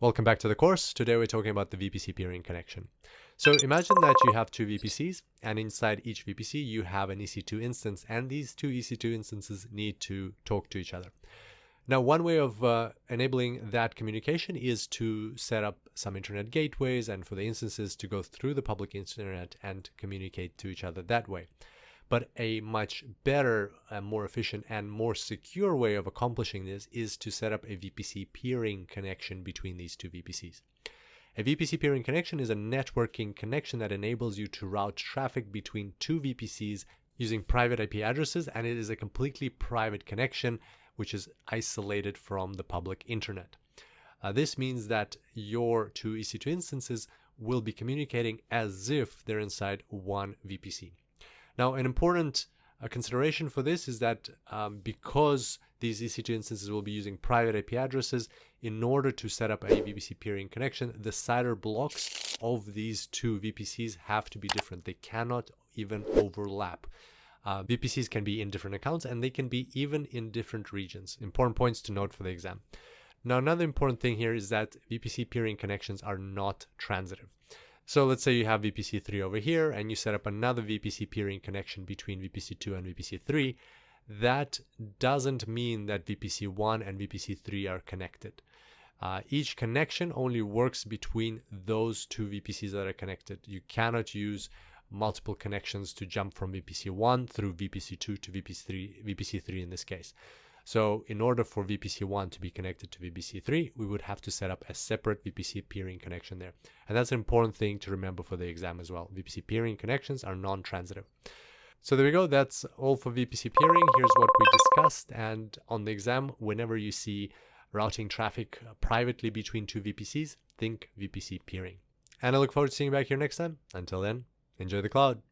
Welcome back to the course. Today we're talking about the VPC peering connection. So imagine that you have two VPCs, and inside each VPC you have an EC2 instance, and these two EC2 instances need to talk to each other. Now, one way of enabling that communication is to set up some internet gateways and for the instances to go through the public internet and communicate to each other that way. But a much better, more efficient, and more secure way of accomplishing this is to set up a VPC peering connection between these two VPCs. A VPC peering connection is a networking connection that enables you to route traffic between two VPCs using private IP addresses, and it is a completely private connection which is isolated from the public internet. This means that your two EC2 instances will be communicating as if they're inside one VPC. Now, an important consideration for this is that because these EC2 instances will be using private IP addresses, in order to set up a VPC peering connection, the CIDR blocks of these two VPCs have to be different. They cannot even overlap. VPCs can be in different accounts, and they can be even in different regions. Important points to note for the exam. Now, another important thing here is that VPC peering connections are not transitive. So let's say you have VPC 3 over here, and you set up another VPC peering connection between VPC 2 and VPC 3. That doesn't mean that VPC 1 and VPC 3 are connected. Each connection only works between those two VPCs that are connected. You cannot use multiple connections to jump from VPC 1 through VPC 2 to VPC 3 in this case. So in order for VPC 1 to be connected to VPC 3, we would have to set up a separate VPC peering connection there. And that's an important thing to remember for the exam as well. VPC peering connections are non-transitive. So there we go. That's all for VPC peering. Here's what we discussed. And on the exam, whenever you see routing traffic privately between two VPCs, think VPC peering. And I look forward to seeing you back here next time. Until then, enjoy the cloud.